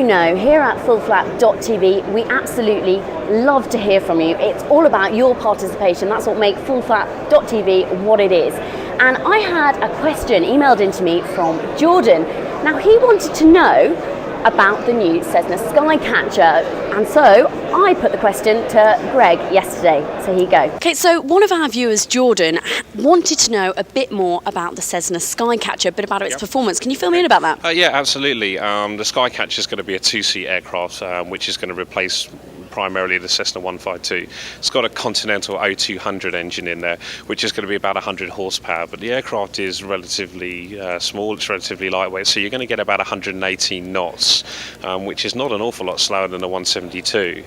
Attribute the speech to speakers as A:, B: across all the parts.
A: know, here at fullflat.tv, we absolutely love to hear from you. It's all about your participation. That's what makes fullflat.tv what it is. And I had a question emailed into me from Jordan. Now, he wanted to know about the new Cessna Skycatcher, and so I put the question to Greg yesterday. So here you go. Okay, so one of our viewers, Jordan, wanted to know a bit more about the Cessna Skycatcher, a bit about its performance. Can you fill me in about that?
B: Yeah, absolutely. The Skycatcher is going to be a two-seat aircraft, which is going to replace primarily the Cessna 152. It's got a Continental O200 engine in there, which is going to be about 100 horsepower, but the aircraft is relatively small, it's relatively lightweight, so you're going to get about 118 knots, which is not an awful lot slower than the 172.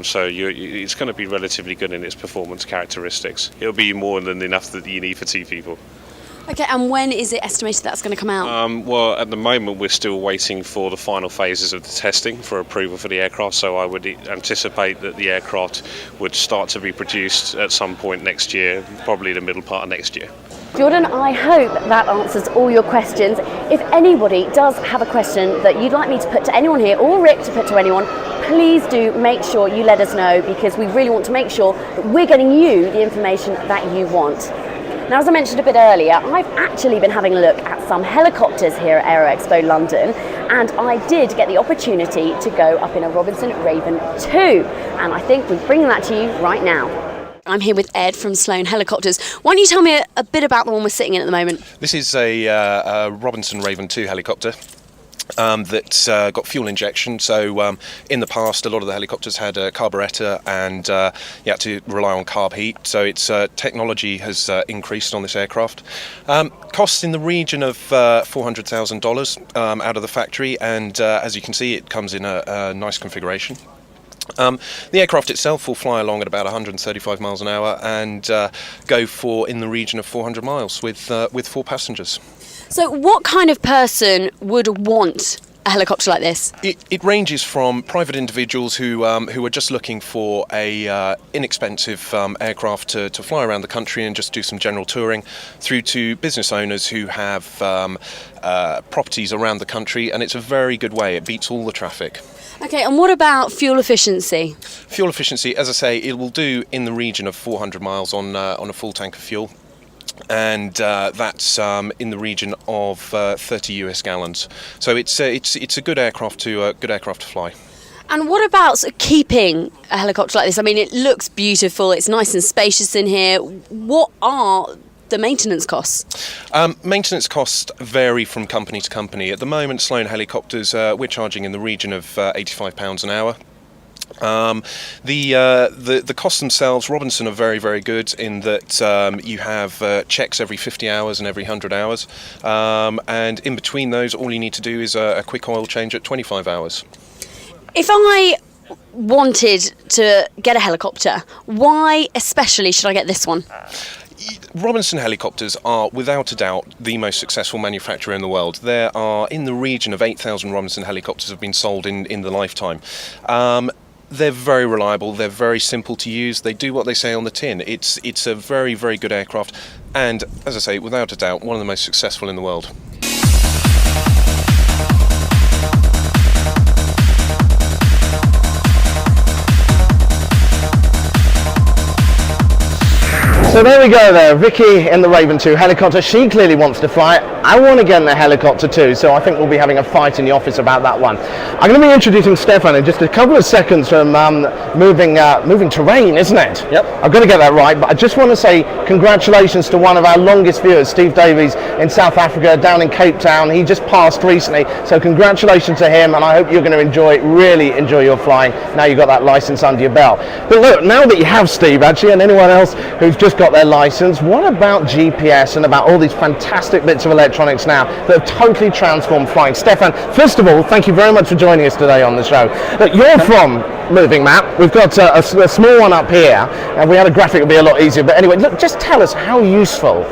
B: So it's going to be relatively good in its performance characteristics. It'll be more than enough that you need for two people.
A: Okay, and when is it estimated that's going to come out?
B: Well, at the moment we're still waiting for the final phases of the testing for approval for the aircraft, so I would anticipate that the aircraft would start to be produced at some point next year, probably the middle part of next year.
A: Jordan, I hope that answers all your questions. If anybody does have a question that you'd like me to put to anyone here, or Rick to put to anyone, please do make sure you let us know, because we really want to make sure that we're getting you the information that you want. Now, as I mentioned a bit earlier, I've actually been having a look at some helicopters here at AeroExpo London, and I did get the opportunity to go up in a Robinson Raven 2, and I think we're bringing that to you right now. I'm here with Ed from Sloan Helicopters. Why don't you tell me a bit about the one we're sitting in at the moment?
C: This is a Robinson Raven 2 helicopter. That's got fuel injection, so in the past a lot of the helicopters had a carburettor and you had to rely on carb heat, so its technology has increased on this aircraft. Costs in the region of $400,000 out of the factory, and as you can see, it comes in a nice configuration. The aircraft itself will fly along at about 135 miles an hour and go for in the region of 400 miles with 4 passengers.
A: So what kind of person would want a helicopter like this?
C: It ranges from private individuals who are just looking for a inexpensive aircraft to fly around the country and just do some general touring, through to business owners who have properties around the country, and it's a very good way. It beats all the traffic.
A: Okay, and what about fuel efficiency?
C: Fuel efficiency, as I say, it will do in the region of 400 miles on a full tank of fuel. And that's in the region of 30 US gallons. So it's a good aircraft to fly.
A: And what about sort of keeping a helicopter like this? I mean, it looks beautiful. It's nice and spacious in here. What are the maintenance costs?
C: Maintenance costs vary from company to company. At the moment, Sloan Helicopters, we're charging in the region of £85 an hour. The costs themselves, Robinson are very, very good in that you have checks every 50 hours and every 100 hours, and in between those all you need to do is a quick oil change at 25 hours.
A: If I wanted to get a helicopter, why especially should I get this one?
C: Robinson helicopters are without a doubt the most successful manufacturer in the world. There are in the region of 8,000 Robinson helicopters have been sold in the lifetime. They're very reliable, they're very simple to use, they do what they say on the tin. It's a very, very good aircraft, and as I say, without a doubt, one of the most successful in the world.
D: So there we go there, Vicky in the Raven 2 helicopter. She clearly wants to fly it. I want to get in the helicopter too, so I think we'll be having a fight in the office about that one. I'm going to be introducing Stefan in just a couple of seconds from moving terrain, isn't it?
E: Yep.
D: I've got to get that right, but I just want to say congratulations to one of our longest viewers, Steve Davies in South Africa, down in Cape Town. He just passed recently, so congratulations to him, and I hope you're going to really enjoy your flying now you've got that license under your belt. But look, now that you have Steve actually, and anyone else who's just got their license, what about GPS and about all these fantastic bits of electronics now that have totally transformed flying? Stefan, first of all, thank you very much for joining us today on the show. Look, you're from Moving Map. We've got a small one up here, and we had a graphic, it would be a lot easier. But anyway, look, just tell us how useful